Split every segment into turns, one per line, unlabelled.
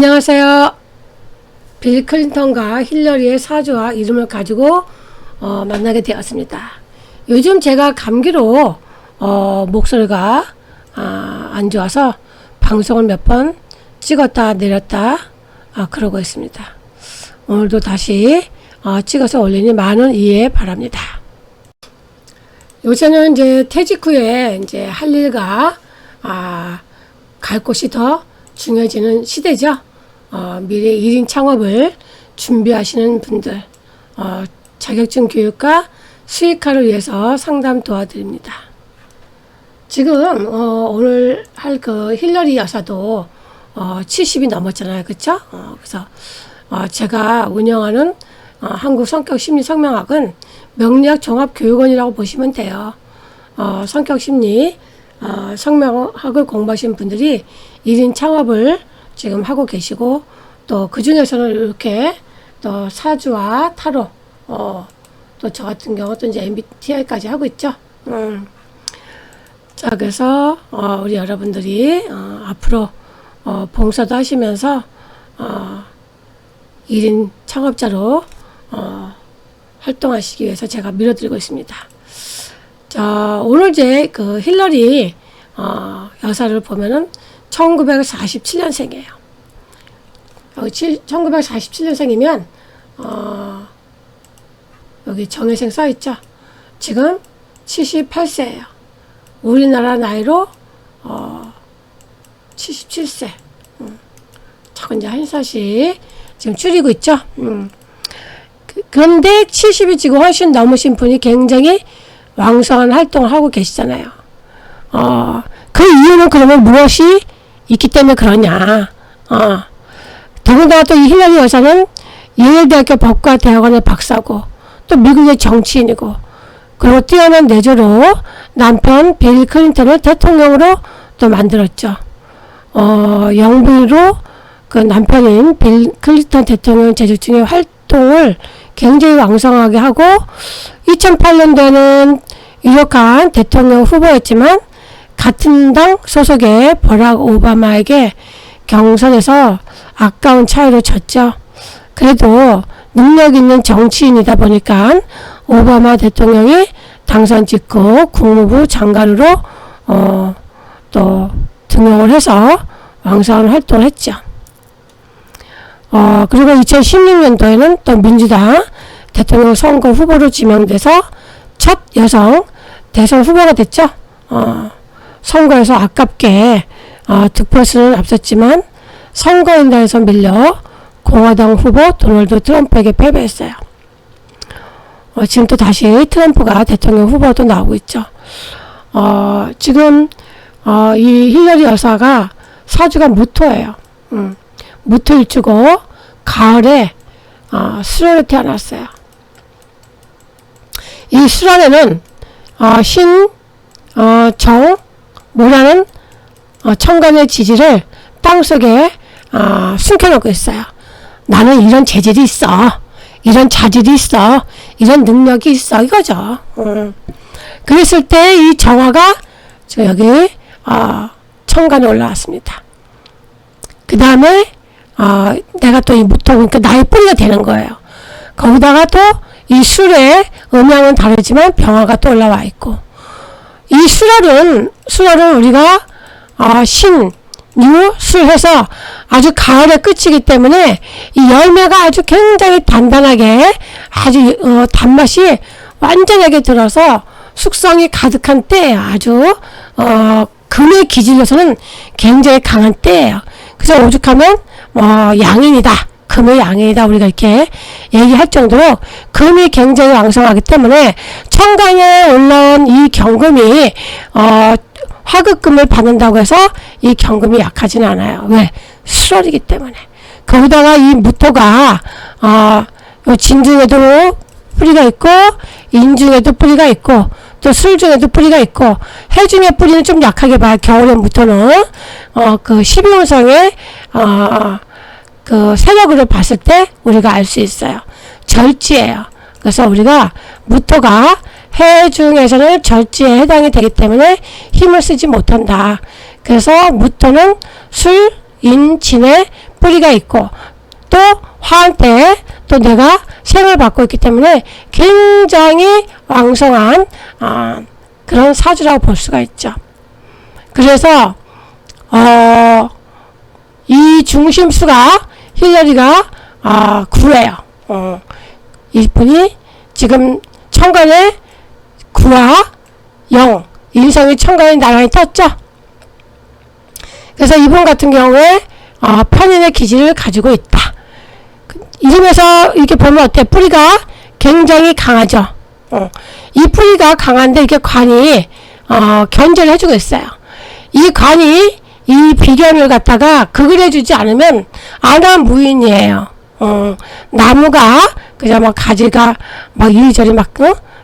안녕하세요. 빌 클린턴과 힐러리의 사주와 이름을 가지고 만나게 되었습니다. 요즘 제가 감기로 목소리가 안 좋아서 방송을 몇 번 찍었다 내렸다 그러고 있습니다. 오늘도 다시 찍어서 올리니 많은 이해 바랍니다. 요새는 이제 퇴직 후에 이제 할 일과 갈 곳이 더 중요해지는 시대죠. 미래 1인 창업을 준비하시는 분들, 자격증 교육과 수익화를 위해서 상담 도와드립니다. 지금 오늘 할 그 힐러리 여사도 70이 넘었잖아요, 그렇죠? 그래서 제가 운영하는 한국성격심리성명학은 명리학종합교육원이라고 보시면 돼요. 성격심리 성명학을 공부하신 분들이 1인 창업을 지금 하고 계시고, 또 그 중에서는 이렇게 또 사주와 타로, 또 저 같은 경우도 이제 MBTI까지 하고 있죠. 자, 그래서 우리 여러분들이 앞으로 봉사도 하시면서 1인 창업자로 활동하시기 위해서 제가 밀어드리고 있습니다. 자, 오늘 이제 그 힐러리 여사를 보면은 1947년생이에요. 1947년생이면 여기 정회생 써있죠. 지금 78세예요. 우리나라 나이로 77세. 자꾸 이제 한 살씩 지금 줄이고 있죠. 그런데 70이 지금 훨씬 넘으신 분이 굉장히 왕성한 활동을 하고 계시잖아요. 그 이유는 그러면 무엇이 있기 때문에 그러냐. 더군다나 또 이 힐러리 여사는 예일대학교 법과 대학원의 박사고, 또 미국의 정치인이고, 그리고 뛰어난 내조로 남편 빌 클린턴을 대통령으로 또 만들었죠. 영부인으로 그 남편인 빌 클린턴 대통령 재직 중에 활동을 굉장히 왕성하게 하고, 2008년도에는 유력한 대통령 후보였지만 같은 당 소속의 버락 오바마에게 경선에서 아까운 차이로 졌죠. 그래도 능력 있는 정치인이다 보니까 오바마 대통령이 당선 직후 국무부 장관으로 또 등용을 해서 왕성한 활동을 했죠. 그리고 2016년도에는 또 민주당 대통령 선거 후보로 지명돼서 첫 여성 대선 후보가 됐죠. 선거에서 아깝게 득표수는 앞섰지만 선거인단에서 밀려 공화당 후보 도널드 트럼프에게 패배했어요. 지금 또 다시 트럼프가 대통령 후보도 나오고 있죠. 지금 이 힐러리 여사가 사주가 무토예요. 무토일주고 가을에 수월에 태어났어요. 이 수월에는 신, 정, 모라는 천간의 지지를 땅속에 숨겨놓고 있어요. 나는 이런 재질이 있어, 이런 자질이 있어, 이런 능력이 있어, 이거죠. 그랬을 때 이 정화가 저 여기 천간에 올라왔습니다. 그 다음에 내가 또 이 무토, 그러니까 나의 뿌리가 되는 거예요. 거기다가 또 이 술의 음양은 다르지만 병화가 또 올라와 있고, 이 수월은 우리가 신, 유, 술 해서 아주 가을의 끝이기 때문에 이 열매가 아주 굉장히 단단하게 아주 단맛이 완전하게 들어서 숙성이 가득한 때예요. 아주 금의 기질로서는 굉장히 강한 때예요. 그래서 오죽하면 양인이다, 금의 양인이다, 우리가 이렇게 얘기할 정도로 금이 굉장히 왕성하기 때문에 천간에 올라온 이 경금이 화급금을 받는다고 해서 이 경금이 약하지는 않아요. 왜? 수월이기 때문에. 거기다가 이 무토가 진중에도 뿌리가 있고, 인중에도 뿌리가 있고, 또 술 중에도 뿌리가 있고, 해 중에 뿌리는 좀 약하게 봐요. 겨울의 무토는 그 12운성의 그 세력으로 봤을 때 우리가 알 수 있어요. 절지예요. 그래서 우리가 무토가 해 중에서는 절지에 해당이 되기 때문에 힘을 쓰지 못한다. 그래서 무토는 술, 인진의 뿌리가 있고 또 화한 때에 또 내가 생을 받고 있기 때문에 굉장히 왕성한 그런 사주라고 볼 수가 있죠. 그래서 이 중심수가 힐러리가 9예요. 이분이 지금 천간에 9와 0 인성이 천간에 나란히 떴죠. 그래서 이분 같은 경우에 편인의 기질을 가지고 있다. 이름에서 이렇게 보면 어때? 뿌리가 굉장히 강하죠. 이 뿌리가 강한데 이렇게 관이 견제를 해주고 있어요. 이 관이 이 비견을 갖다가 극을 해주지 않으면 안하무인이에요. 나무가 그냥 막 가지가 막 이리저리 막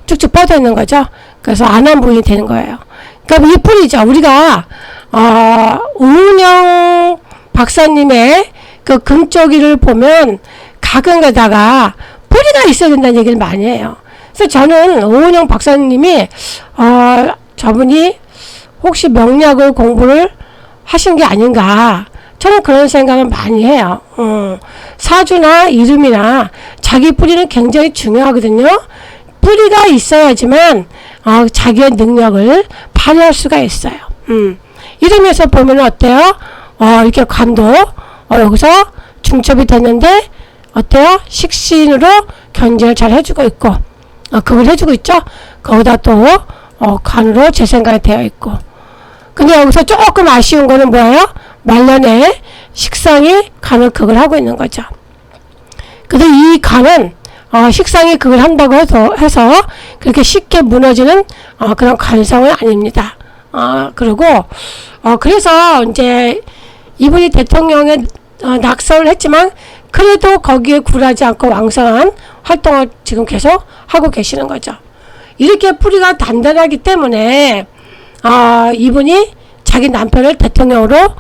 쭉쭉 뻗어 있는 거죠. 그래서 안하무인이 되는 거예요. 그러니까 이 뿌리죠. 우리가 오은영 박사님의 그 금쪽이를 보면 각은 게다가 뿌리가 있어야 된다는 얘기를 많이 해요. 그래서 저는 오은영 박사님이 저분이 혹시 명리학을 공부를 하신 게 아닌가, 저는 그런 생각을 많이 해요. 사주나 이름이나 자기 뿌리는 굉장히 중요하거든요. 뿌리가 있어야지만 자기의 능력을 발휘할 수가 있어요. 이름에서 보면 어때요? 이렇게 관도 여기서 중첩이 됐는데 어때요? 식신으로 견제를 잘 해주고 있고 그걸 해주고 있죠. 거기다 또 관으로 재생관이 되어 있고. 근데 여기서 조금 아쉬운 거는 뭐예요? 말년에 식상이 간을 극을 하고 있는 거죠. 근데 이 간은 식상이 극을 한다고 해서 그렇게 쉽게 무너지는 그런 관성은 아닙니다. 그리고 그래서 이제 이분이 대통령에 낙선을 했지만 그래도 거기에 굴하지 않고 왕성한 활동을 지금 계속 하고 계시는 거죠. 이렇게 뿌리가 단단하기 때문에 이분이 자기 남편을 대통령으로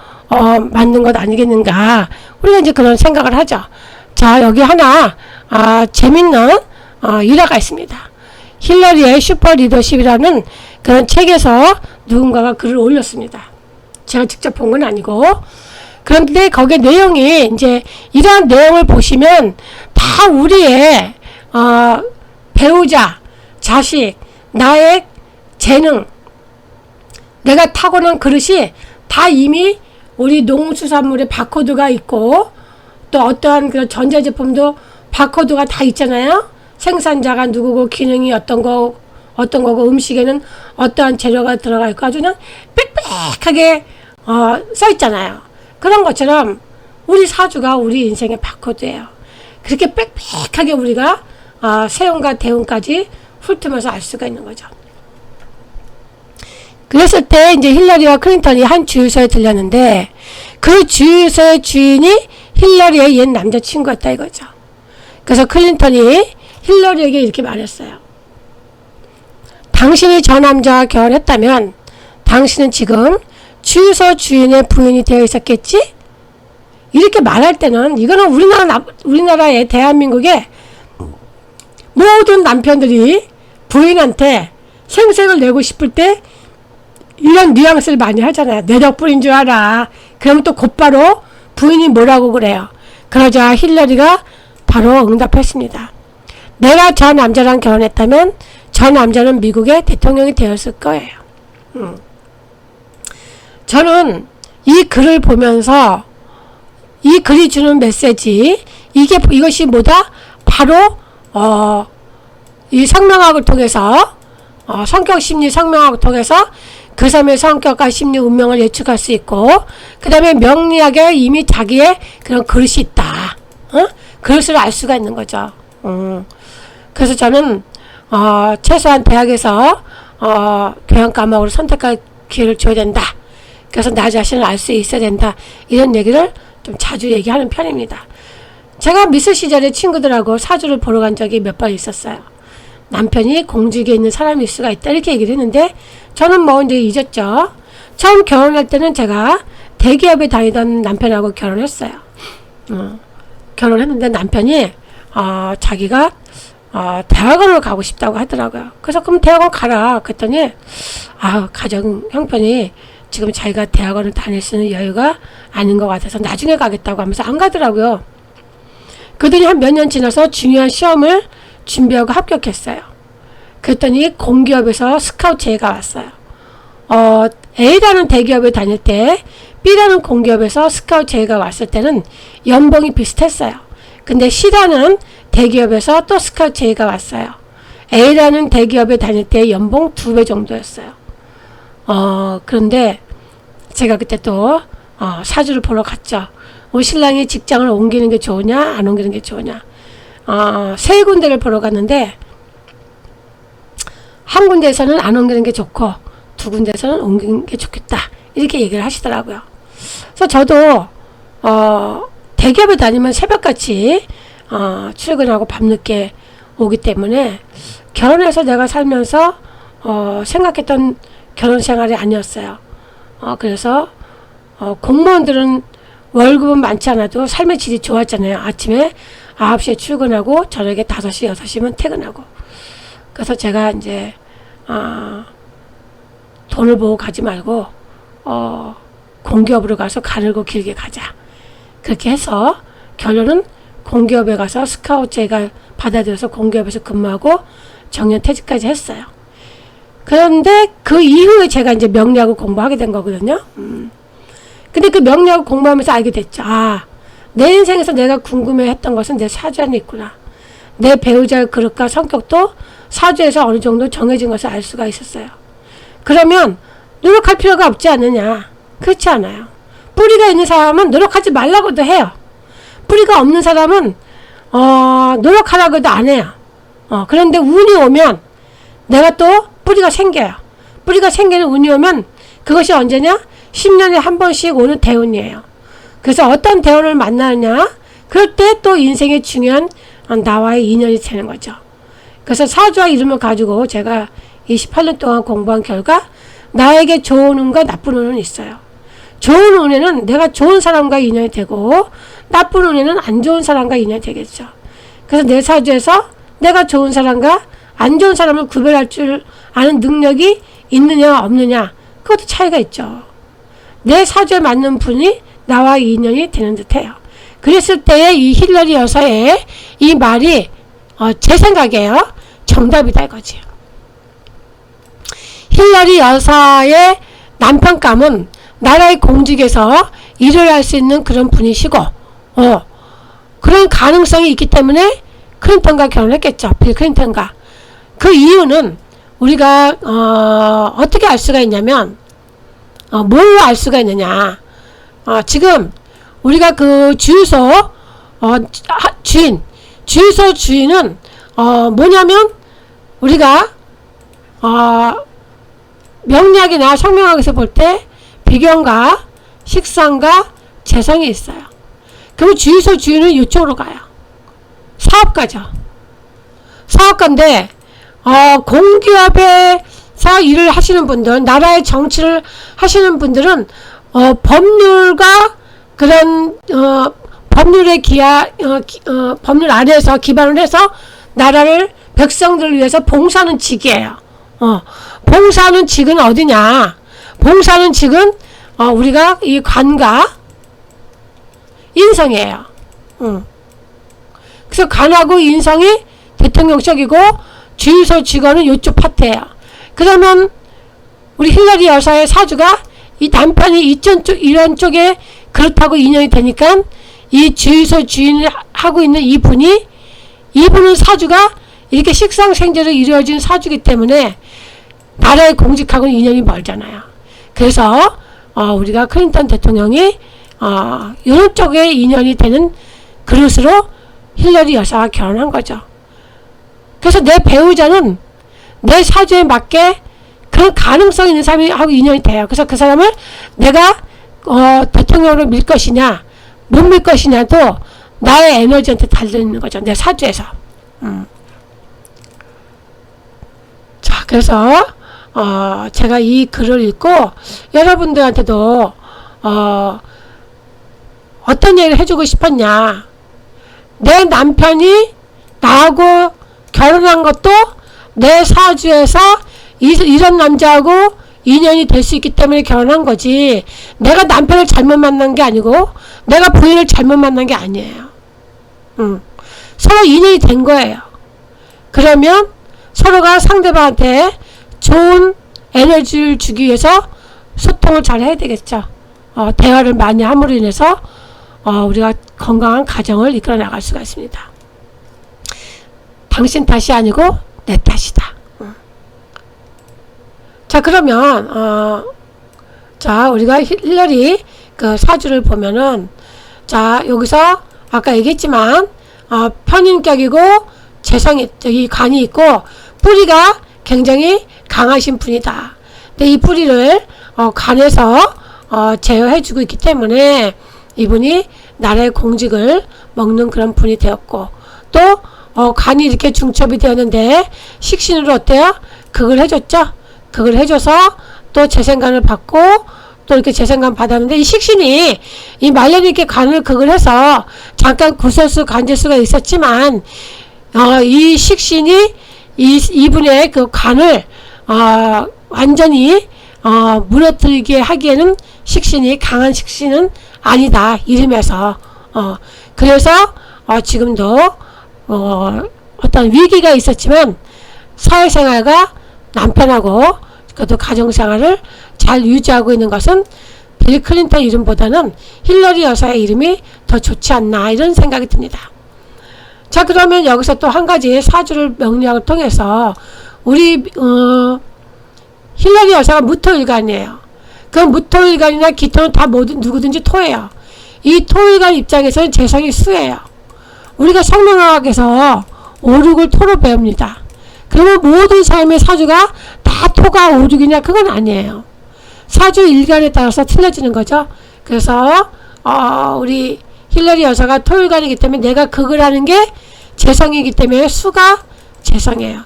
만든 것 아니겠는가, 우리가 이제 그런 생각을 하죠. 자, 여기 하나 재밌는 일화가 있습니다. 힐러리의 슈퍼 리더십이라는 그런 책에서 누군가가 글을 올렸습니다. 제가 직접 본 건 아니고. 그런데 거기에 내용이 이제 이러한 내용을 보시면 다 우리의 배우자, 자식, 나의 재능, 내가 타고난 그릇이 다 이미 우리 농수산물에 바코드가 있고 또 어떠한 그런 전자제품도 바코드가 다 있잖아요. 생산자가 누구고 기능이 어떤 거고 음식에는 어떠한 재료가 들어가 있고 아주 그냥 빽빽하게 써 있잖아요. 그런 것처럼 우리 사주가 우리 인생의 바코드예요. 그렇게 빽빽하게 우리가 세운과 대운까지 훑으면서 알 수가 있는 거죠. 그랬을 때 이제 힐러리와 클린턴이 한 주유소에 들렸는데 그 주유소의 주인이 힐러리의 옛 남자친구였다 이거죠. 그래서 클린턴이 힐러리에게 이렇게 말했어요. 당신이 저 남자와 결혼했다면 당신은 지금 주유소 주인의 부인이 되어 있었겠지? 이렇게 말할 때는 이거는 우리나라의 대한민국의 모든 남편들이 부인한테 생색을 내고 싶을 때 이런 뉘앙스를 많이 하잖아요. 내 덕분인 줄 알아. 그러면 또 곧바로 부인이 뭐라고 그래요. 그러자 힐러리가 바로 응답했습니다. 내가 저 남자랑 결혼했다면 저 남자는 미국의 대통령이 되었을 거예요. 저는 이 글을 보면서 이 글이 주는 메시지, 이것이 뭐다? 바로 이 성명학을 통해서 성격심리 성명학을 통해서 그 사람의 성격과 심리 운명을 예측할 수 있고, 그 다음에 명리학에 이미 자기의 그런 그릇이 있다. 그릇을 알 수가 있는 거죠. 그래서 저는 최소한 대학에서 교양 과목을 선택할 기회를 줘야 된다. 그래서 나 자신을 알 수 있어야 된다. 이런 얘기를 좀 자주 얘기하는 편입니다. 제가 미술 시절에 친구들하고 사주를 보러 간 적이 몇 번 있었어요. 남편이 공직에 있는 사람일 수가 있다 이렇게 얘기를 했는데 저는 뭐 이제 잊었죠. 처음 결혼할 때는 제가 대기업에 다니던 남편하고 결혼했어요. 결혼했는데 남편이 자기가 대학원을 가고 싶다고 하더라고요. 그래서 그럼 대학원 가라 그랬더니 가정 형편이 지금 자기가 대학원을 다닐 수 있는 여유가 아닌 것 같아서 나중에 가겠다고 하면서 안 가더라고요. 그러더니 한 몇 년 지나서 중요한 시험을 준비하고 합격했어요. 그랬더니 공기업에서 스카우트 제의가 왔어요. A라는 대기업에 다닐 때 B라는 공기업에서 스카우트 제의가 왔을 때는 연봉이 비슷했어요. 근데 C라는 대기업에서 또 스카우트 제의가 왔어요. A라는 대기업에 다닐 때 연봉 2배 정도였어요. 그런데 제가 그때 또 사주를 보러 갔죠. 우리 신랑이 직장을 옮기는 게 좋으냐 안 옮기는 게 좋으냐. 세 군데를 보러 갔는데 한 군데에서는 안 옮기는 게 좋고 두 군데에서는 옮기는 게 좋겠다 이렇게 얘기를 하시더라고요. 그래서 저도 대기업에 다니면 새벽같이 출근하고 밤늦게 오기 때문에 결혼해서 내가 살면서 생각했던 결혼 생활이 아니었어요. 그래서 공무원들은 월급은 많지 않아도 삶의 질이 좋았잖아요. 아침에 9시에 출근하고 저녁에 5시, 6시면 퇴근하고. 그래서 제가 이제 돈을 보고 가지 말고 공기업으로 가서 가늘고 길게 가자. 그렇게 해서 결론은 공기업에 가서 스카우트 제가 받아들여서 공기업에서 근무하고 정년 퇴직까지 했어요. 그런데 그 이후에 제가 이제 명리학을 공부하게 된 거거든요. 근데 그 명리학을 공부하면서 알게 됐죠. 내 인생에서 내가 궁금해했던 것은 내 사주 안에 있구나. 내 배우자의 그릇과 성격도 사주에서 어느 정도 정해진 것을 알 수가 있었어요. 그러면 노력할 필요가 없지 않느냐. 그렇지 않아요. 뿌리가 있는 사람은 노력하지 말라고도 해요. 뿌리가 없는 사람은 노력하라고도 안 해요. 그런데 운이 오면 내가 또 뿌리가 생겨요. 뿌리가 생기는 운이 오면 그것이 언제냐? 10년에 한 번씩 오는 대운이에요. 그래서 어떤 대운을 만나느냐? 그럴 때 또 인생의 중요한 나와의 인연이 되는 거죠. 그래서 사주와 이름을 가지고 제가 28년 동안 공부한 결과 나에게 좋은 운과 나쁜 운은 있어요. 좋은 운에는 내가 좋은 사람과 인연이 되고 나쁜 운에는 안 좋은 사람과 인연이 되겠죠. 그래서 내 사주에서 내가 좋은 사람과 안 좋은 사람을 구별할 줄 아는 능력이 있느냐 없느냐 그것도 차이가 있죠. 내 사주에 맞는 분이 나와 인연이 되는 듯해요. 그랬을 때에 이 힐러리 여사의 이 말이 제 생각에요. 정답이다 이거지. 힐러리 여사의 남편감은 나라의 공직에서 일을 할 수 있는 그런 분이시고 그런 가능성이 있기 때문에 클린턴과 결혼했겠죠. 빌 클린턴과. 그 이유는 우리가 어떻게 알 수가 있냐면 뭘로 알 수가 있느냐. 지금 우리가 그 주유소 주유소 주인은 뭐냐면 우리가 명리학이나 성명학에서 볼 때 비경과 식상과 재성이 있어요. 그럼 주유소 주인은 이쪽으로 가요. 사업가죠. 사업가인데 공기업에서 일을 하시는 분들, 나라의 정치를 하시는 분들은 법률과 그런 법률의 법률 아래에서 기반을 해서 나라를 백성들을 위해서 봉사하는 직이에요. 봉사하는 직은 어디냐? 봉사하는 직은 우리가 이 관과 인성이에요. 그래서 관하고 인성이 대통령적이고 주유소 직원은 이쪽 파트예요. 그러면 우리 힐러리 여사의 사주가 이 남편이 이런 쪽에 그렇다고 인연이 되니까 이 주유소 주인을 하고 있는 이분은 사주가 이렇게 식상생제로 이루어진 사주이기 때문에 나라의 공직하고는 인연이 멀잖아요. 그래서 우리가 클린턴 대통령이 이런 쪽에 인연이 되는 그릇으로 힐러리 여사와 결혼한 거죠. 그래서 내 배우자는 내 사주에 맞게 그런 가능성 있는 사람이 하고 인연이 돼요. 그래서 그 사람을 내가 대통령으로 밀 것이냐 못 밀 것이냐도 나의 에너지한테 달려있는 거죠. 내 사주에서. 자, 그래서 제가 이 글을 읽고 여러분들한테도 어떤 얘기를 해주고 싶었냐. 내 남편이 나하고 결혼한 것도 내 사주에서 이런 남자하고 인연이 될 수 있기 때문에 결혼한 거지, 내가 남편을 잘못 만난 게 아니고 내가 부인을 잘못 만난 게 아니에요. 서로 인연이 된 거예요. 그러면 서로가 상대방한테 좋은 에너지를 주기 위해서 소통을 잘 해야 되겠죠. 대화를 많이 함으로 인해서 우리가 건강한 가정을 이끌어 나갈 수가 있습니다. 당신 탓이 아니고 내 탓이다. 자, 그러면 자, 우리가 힐러리 그 사주를 보면은, 자, 여기서 아까 얘기했지만 편인격이고 재성이, 여기 간이 있고 뿌리가 굉장히 강하신 분이다. 근데 이 뿌리를 간에서 제어해주고 있기 때문에 이분이 나라의 공직을 먹는 그런 분이 되었고, 또 간이 이렇게 중첩이 되었는데 식신으로 어때요? 극을 해줬죠. 극을 해줘서 또 재생간을 받고 또 이렇게 재생간 받았는데, 이 식신이 이 말년이 이렇게 간을 극을 해서 잠깐 구설수 간제수가 있었지만 이 식신이 이분의 그 간을 완전히 무너뜨리게 하기에는 식신이 강한 식신은 아니다, 이름에서. 그래서 지금도 어떤 위기가 있었지만 사회생활과 남편하고 그래도 가정생활을 잘 유지하고 있는 것은 빌 클린턴 이름보다는 힐러리 여사의 이름이 더 좋지 않나, 이런 생각이 듭니다. 자, 그러면 여기서 또 한 가지 사주를 명리학을 통해서 우리 힐러리 여사가 무토일간이에요. 그 무토일간이나 기토는 다 누구든지 토예요. 이 토일간 입장에서는 재성이 수예요. 우리가 성명학에서 오륙을 토로 배웁니다. 그러면 모든 삶의 사주가 다 토가 오륙이냐? 그건 아니에요. 사주 일간에 따라서 틀려지는 거죠. 그래서 우리 힐러리 여사가 토일간이기 때문에 내가 극을 하는 게 재성이기 때문에 수가 재성이에요.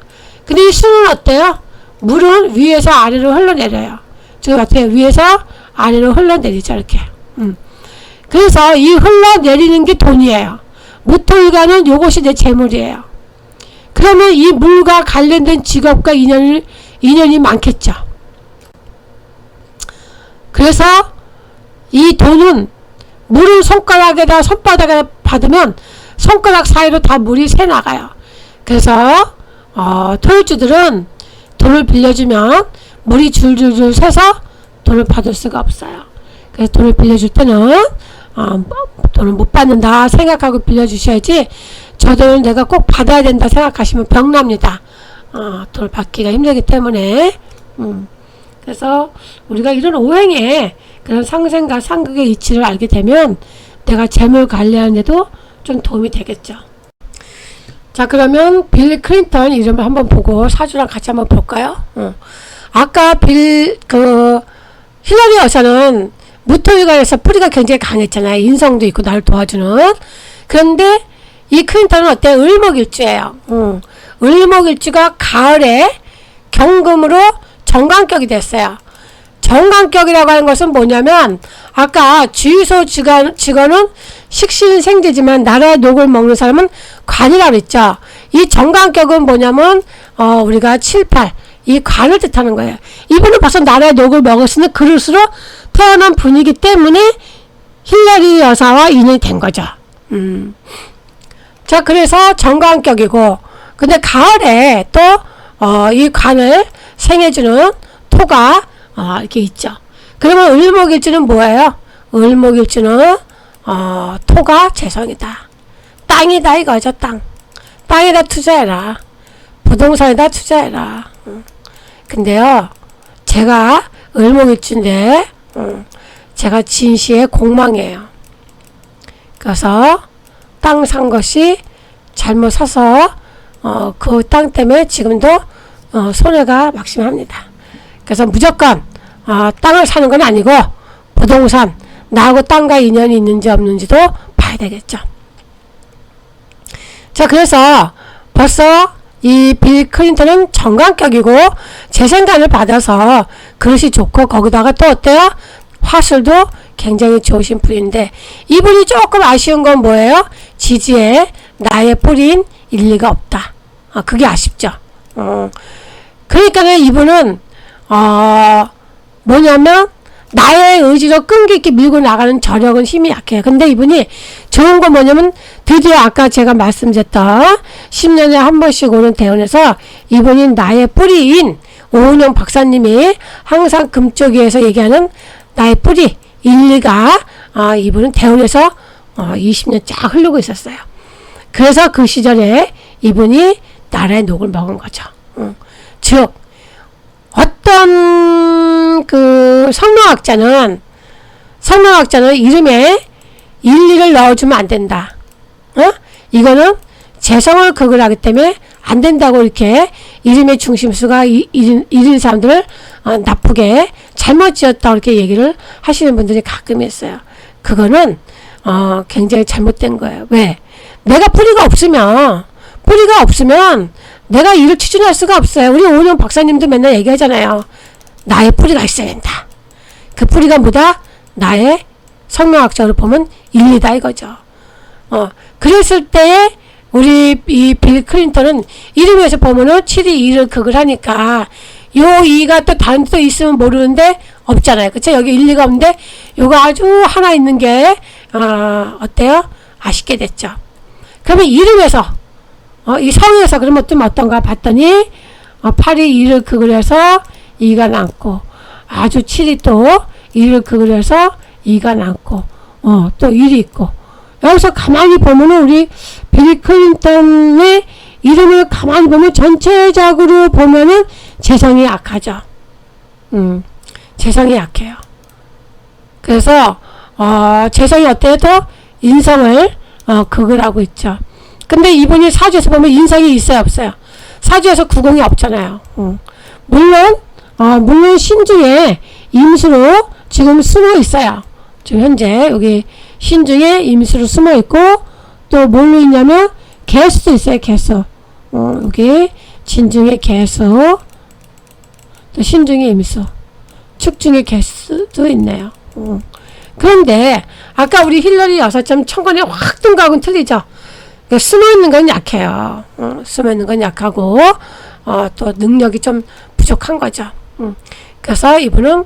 근데 이 수는 어때요? 물은 위에서 아래로 흘러내려요. 지금 어때요? 위에서 아래로 흘러내리죠, 이렇게. 그래서 이 흘러내리는 게 돈이에요. 무토일간은 요것이 내 재물이에요. 그러면 이 물과 관련된 직업과 인연이 많겠죠. 그래서 이 돈은 물을 손가락에다 손바닥에다 받으면 손가락 사이로 다 물이 새 나가요. 그래서 토일주들은 돈을 빌려주면 물이 줄줄줄 새서 돈을 받을 수가 없어요. 그래서 돈을 빌려줄 때는 돈을 못 받는다 생각하고 빌려주셔야지, 저 돈을 내가 꼭 받아야 된다 생각하시면 병납니다. 돈을 받기가 힘들기 때문에. 그래서 우리가 이런 오행의 그런 상생과 상극의 이치를 알게 되면 내가 재물 관리하는 데도 좀 도움이 되겠죠. 자, 그러면 빌 클린턴 이름을 한번 보고 사주랑 같이 한번 볼까요? 아까 힐러리 여사는 무토일간에서 뿌리가 굉장히 강했잖아요. 인성도 있고 나를 도와주는. 그런데 이 클린턴은 어때요? 을목일주예요. 을목일주가 가을에 경금으로 정관격이 됐어요. 정관격이라고 하는 것은 뭐냐면, 아까 주유소 직원은 식신생재지만 나라의 녹을 먹는 사람은 관이라고 했죠. 이 정관격은 뭐냐면 우리가 7, 8, 이 관을 뜻하는 거예요. 이분은 벌써 나라의 녹을 먹을 수 있는 그릇으로 태어난 분이기 때문에 힐러리 여사와 인연이 된 거죠. 자, 그래서 정관격이고, 근데 가을에 또 이 관을 생해주는 토가 이렇게 있죠. 그러면 을목일주는 뭐예요? 을목일주는 토가 재성이다. 땅이다 이거죠. 땅에다 투자해라. 부동산에다 투자해라. 근데요, 제가 을목일주인데 제가 진시의 공망이에요. 그래서 땅 산 것이 잘못 사서 그 땅 때문에 지금도 손해가 막심합니다. 그래서 무조건 땅을 사는 건 아니고 부동산, 나하고 땅과 인연이 있는지 없는지도 봐야 되겠죠. 자, 그래서 벌써 이 빌 클린턴은 정관격이고 재생간을 받아서 그릇이 좋고, 거기다가 또 어때요? 화술도 굉장히 좋으신 분인데, 이분이 조금 아쉬운 건 뭐예요? 지지에 나의 뿌리인 일리가 없다. 그게 아쉽죠. 그러니까 이분은 뭐냐면 나의 의지로 끈기 있게 밀고 나가는 저력은 힘이 약해요. 근데 이분이 좋은 건 뭐냐면 드디어 아까 제가 말씀드렸던 10년에 한 번씩 오는 대운에서 이분이 나의 뿌리인 오은영 박사님이 항상 금쪽이에서 얘기하는 나의 뿌리 1, 2가 이분은 대운에서 20년 쫙 흐르고 있었어요. 그래서 그 시절에 이분이 나라의 녹을 먹은 거죠. 즉 어떤 그 성명학자는 이름에 1, 2를 넣어주면 안 된다. 이거는 재성을 극을 하기 때문에 안 된다고 이렇게 이름의 중심수가 1인 사람들을 나쁘게 잘못 지었다 이렇게 얘기를 하시는 분들이 가끔 있어요. 그거는 굉장히 잘못된 거예요. 왜? 내가 뿌리가 없으면 내가 일을 추진할 수가 없어요. 우리 오은영 박사님도 맨날 얘기하잖아요. 나의 뿌리가 있어야 된다. 그 뿌리가 뭐다? 나의 성명학적으로 보면 1, 2다 이거죠. 그랬을 때에 우리 이 빌 클린턴은 이름에서 보면은 7이 2를 극을 하니까 요 2가 또 다른 데도 있으면 모르는데 없잖아요. 그쵸? 여기 1, 2가 없는데 요거 아주 하나 있는 게 어때요? 아쉽게 됐죠. 그러면 이름에서 이 성에서 그러면 또 어떤가 봤더니 8이 2를 극을 해서 2가 남고 아주 7이 또 2를 극을 해서 2가 남고 또 1이 있고 여기서 가만히 보면은 우리 빌 클린턴의 이름을 가만히 보면 전체적으로 보면은 재성이 약하죠. 재성이 약해요. 그래서 재성이 어때요? 더 인성을 극을 하고 있죠. 근데 이분이 사주에서 보면 인성이 있어요, 없어요? 사주에서 구공이 없잖아요. 물론 신중에 임수로 지금 숨어 있어요. 지금 현재 여기 신중에 임수로 숨어 있고 또 뭘로 있냐면 개수도 있어요. 개수. 여기 진중에 개수 또 신중에 임수 축중에 개수도 있네요. 그런데 아까 우리 힐러리 여사처럼 천간에 확 뜬 거하고는 틀리죠. 그러니까 숨어있는 건 약해요. 숨어있는 건 약하고 또 능력이 좀 부족한 거죠. 그래서 이분은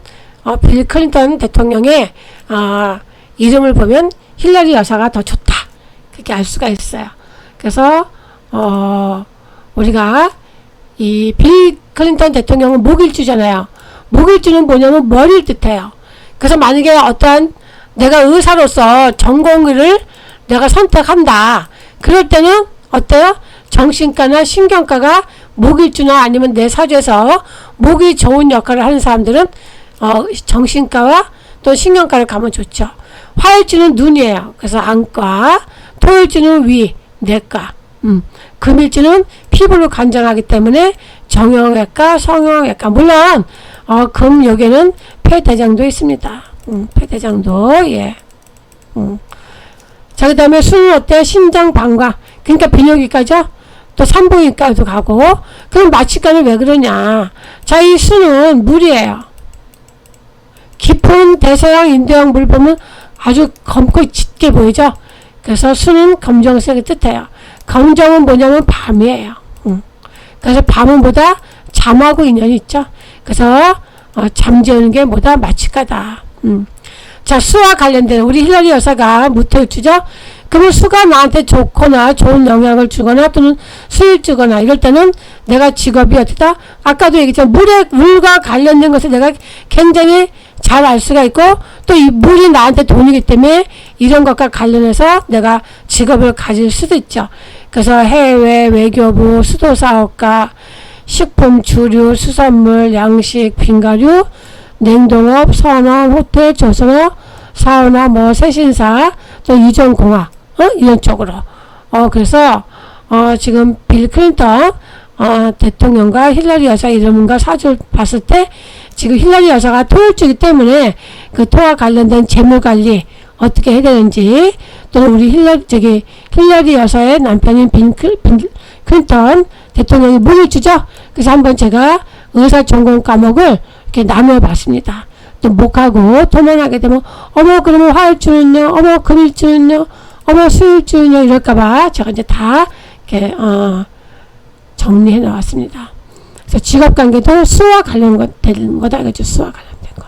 빌 클린턴 대통령의 이름을 보면 힐러리 여사가 더 좋다. 그렇게 알 수가 있어요. 그래서 우리가 이 빌 클린턴 대통령은 목일주잖아요. 목일주는 뭐냐면 머리를 뜻해요. 그래서 만약에 어떠한 내가 의사로서 전공의를 내가 선택한다. 그럴 때는 어때요? 정신과나 신경과가 목일주나 아니면 내 사주에서 목이 좋은 역할을 하는 사람들은 정신과와 또 신경과를 가면 좋죠. 화일주는 눈이에요. 그래서 안과, 토일주는 위, 내과, 금일주는 피부를 관장하기 때문에 정형외과, 성형외과. 물론 금 여기에는 폐대장도 있습니다. 폐대장도 예. 자, 그 다음에 수는 어때? 심장, 방광. 그러니까 비뇨기과죠. 또 산부인과도 가고. 그럼 마취과는 왜 그러냐? 자, 이 수는 물이에요. 깊은 대서양, 인도양 물 보면 아주 검고 짙게 보이죠? 그래서 수는 검정색을 뜻해요. 검정은 뭐냐면 밤이에요. 그래서 밤은 뭐다? 잠하고 인연이 있죠. 그래서 잠재우는 게 뭐다? 마취과다. 자, 수와 관련된 우리 힐러리 여사가 무토일주죠. 그러면 수가 나한테 좋거나 좋은 영향을 주거나 또는 수익 주거나 이럴 때는 내가 직업이 어떻다? 아까도 얘기했지만 물과 관련된 것을 내가 굉장히 잘 알 수가 있고 또 이 물이 나한테 돈이기 때문에 이런 것과 관련해서 내가 직업을 가질 수도 있죠. 그래서 해외 외교부, 수도사업가, 식품, 주류, 수산물, 양식, 빈가류, 냉동업, 선원, 호텔, 조선업, 사우나, 세신사, 또 유전공학, 이런 쪽으로. 그래서, 지금 빌 클린턴, 대통령과 힐러리 여사 이름과 사주를 봤을 때, 지금 힐러리 여사가 토일주이기 때문에 그 토와 관련된 재물 관리 어떻게 해야 되는지, 또는 우리 힐러리 여사의 남편인 빌 클린턴 대통령이 목일주죠? 그래서 한번 제가 의사 전공 과목을 이렇게 나눠봤습니다. 또 목하고 토만하게 되면 그러면 화일주는요, 금일주는요, 수일주는요 이럴까봐 제가 이제 다 이렇게 정리해 나왔습니다. 그래서 직업관계도 수와 관련된 거다 이거죠. 수와 관련된 거.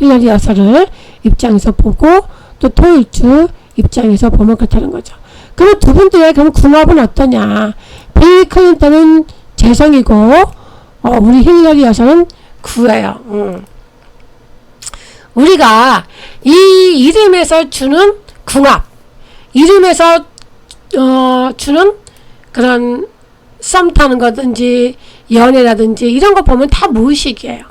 힐러리 여사를 입장에서 보고 또 토일주 입장에서 보면 그렇다는 거죠. 그럼 두 분들의 그럼 궁합은 어떠냐? 빌 클린턴은 재성이고 우리 힐러리 여사는 구예요. 우리가 이 이름에서 주는 궁합, 이름에서 주는 그런 썸 타는 거든지 연애라든지 이런 거 보면 다 무의식이에요.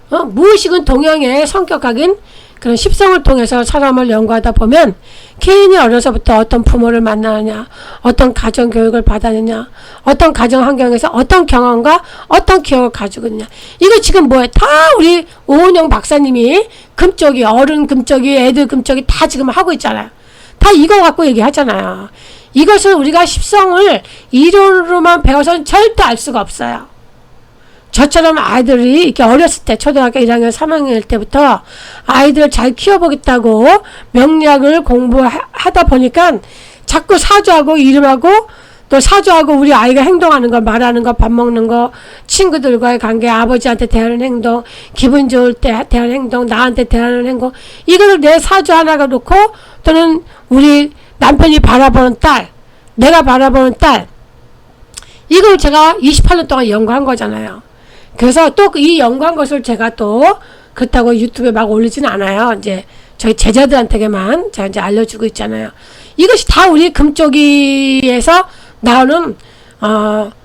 무의식은 동양의 성격학인 그런 십성을 통해서 사람을 연구하다 보면 개인이 어려서부터 어떤 부모를 만나느냐, 어떤 가정교육을 받았느냐, 어떤 가정 환경에서 어떤 경험과 어떤 기억을 가지고 있느냐. 이거 지금 뭐예요? 다 우리 오은영 박사님이 금쪽이, 어른 금쪽이, 애들 금쪽이 다 지금 하고 있잖아요. 다 이거 갖고 얘기하잖아요. 이것을 우리가 십성을 이론으로만 배워서는 절대 알 수가 없어요. 저처럼 아이들이 이렇게 어렸을 때 초등학교 1학년 3학년일 때부터 아이들을 잘 키워보겠다고 명리학을 공부하다 보니까 자꾸 사주하고 이름하고 또 사주하고 우리 아이가 행동하는 거, 말하는 거, 밥 먹는 거, 친구들과의 관계, 아버지한테 대하는 행동, 기분 좋을 때 대하는 행동, 나한테 대하는 행동, 이거를 내 사주 하나가 놓고 또는 우리 남편이 바라보는 딸, 내가 바라보는 딸, 이걸 제가 28년 동안 연구한 거잖아요. 그래서 또 이 연구한 것을 제가 또 그렇다고 유튜브에 막 올리진 않아요. 이제 저희 제자들한테만 제가 이제 알려주고 있잖아요. 이것이 다 우리 금쪽이에서 나오는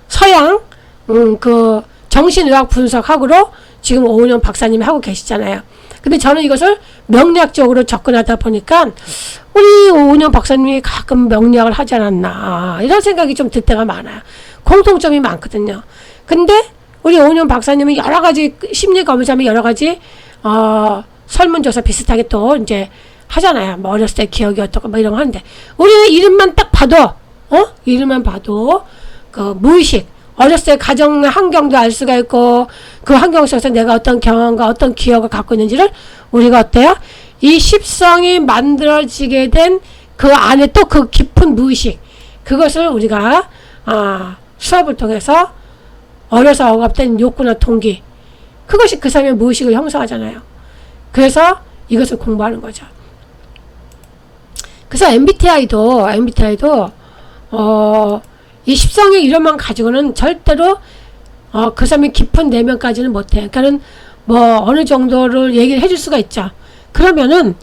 서양 그 정신의학 분석학으로 지금 오은영 박사님이 하고 계시잖아요. 근데 저는 이것을 명리학적으로 접근하다 보니까 우리 오은영 박사님이 가끔 명리학을 하지 않았나 이런 생각이 좀 들 때가 많아요. 공통점이 많거든요. 근데 우리 오은영 박사님은 여러 가지 심리 검사하면 여러 가지 설문조사 비슷하게 또 이제 하잖아요. 뭐 어렸을 때 기억이 어떻고 뭐 이런 거 하는데 우리는 이름만 딱 봐도 이름만 봐도 그 무의식 어렸을 때 가정 환경도 알 수가 있고 그 환경 속에서 내가 어떤 경험과 어떤 기억을 갖고 있는지를 우리가 어때요? 이 십성이 만들어지게 된 그 안에 또 그 깊은 무의식 그것을 우리가 수업을 통해서 어려서 억압된 욕구나 동기 그것이 그 사람의 무의식을 형성하잖아요. 그래서 이것을 공부하는 거죠. 그래서 MBTI도 이 십성의 이름만 가지고는 절대로 그 사람의 깊은 내면까지는 못해. 그러니까는 뭐 어느 정도를 얘기를 해줄 수가 있죠. 그러면은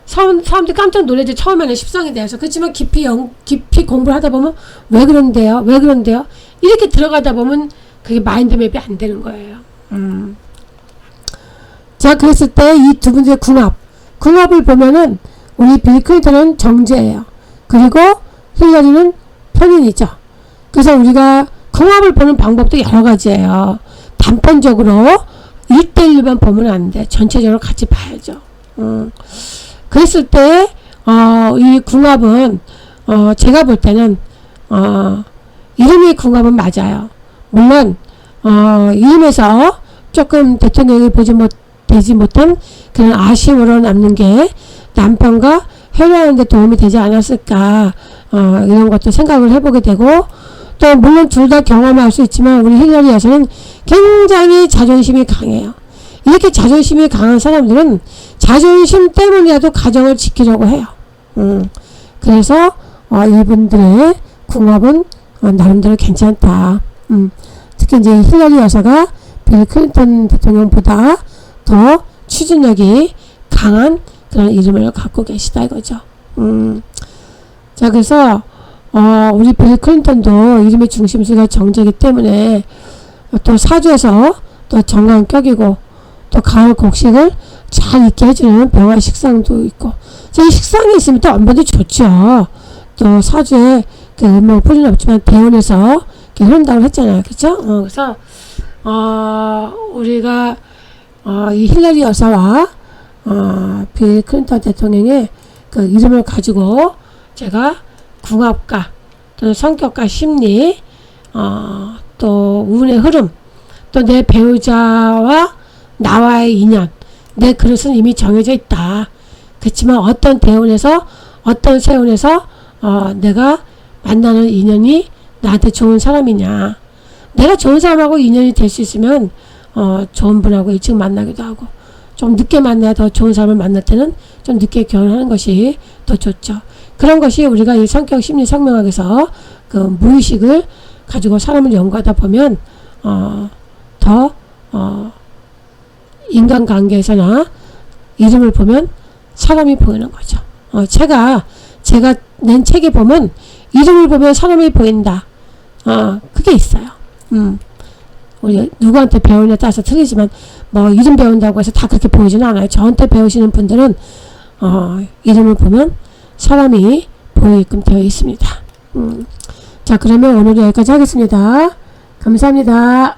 사람들이 깜짝 놀라죠. 처음에는 십성에 대해서. 그렇지만 깊이 공부를 하다 보면 왜 그런데요? 이렇게 들어가다 보면 그게 마인드맵이 안 되는 거예요. 자, 그랬을 때 이 두 분의 궁합을 보면은 우리 빌 클린턴은 정제예요. 그리고 힐러리는 편인이죠. 그래서 우리가 궁합을 보는 방법도 여러 가지예요. 단편적으로 1대1만 보면 안 돼. 전체적으로 같이 봐야죠. 그랬을 때 이 궁합은 제가 볼 때는 이름의 궁합은 맞아요. 물론 이름에서 조금 대통령이 되지 못한 그런 아쉬움으로 남는 게 남편과 회유하는 데 도움이 되지 않았을까 이런 것도 생각을 해보게 되고 또 물론 둘 다 경험할 수 있지만 우리 힐러리 여사는 굉장히 자존심이 강해요. 이렇게 자존심이 강한 사람들은 자존심 때문이라도 가정을 지키려고 해요. 그래서 이분들의 궁합은 나름대로 괜찮다. 특히 이제 힐러리 여사가 빌 클린턴 대통령보다 더 추진력이 강한 그런 이름을 갖고 계시다 이거죠. 자, 그래서 우리 빌 클린턴도 이름의 중심수가 정제이기 때문에 또 사주에서 또 정관격이고 또 가을 곡식을 잘 익게 해주는 병화 식상도 있고 이 식상이 있으면 또 엄마도 좋죠. 또 사주에 뭐 뿌리는 없지만 대운에서 흐른다고 했잖아요. 그쵸? 그래서 우리가 이 힐러리 여사와 빌 클린턴 대통령의 그 이름을 가지고 제가 궁합과 또 성격과 심리 또 운의 흐름 또 내 배우자와 나와의 인연 내 그릇은 이미 정해져 있다. 그렇지만 어떤 대운에서 어떤 세운에서 내가 만나는 인연이 나한테 좋은 사람이냐 내가 좋은 사람하고 인연이 될 수 있으면 좋은 분하고 일찍 만나기도 하고 좀 늦게 만나야 더 좋은 사람을 만날 때는 좀 늦게 결혼하는 것이 더 좋죠. 그런 것이 우리가 이 성격 심리 성명학에서 그 무의식을 가지고 사람을 연구하다 보면 더 인간관계에서나 이름을 보면 사람이 보이는 거죠. 제가 낸 책에 보면 이름을 보면 사람이 보인다. 그게 있어요. 우리 누구한테 배우냐에 따라서 틀리지만 뭐 이름 배운다고 해서 다 그렇게 보이지는 않아요. 저한테 배우시는 분들은 이름을 보면 사람이 보이게끔 되어 있습니다. 자, 그러면 오늘 여기까지 하겠습니다. 감사합니다.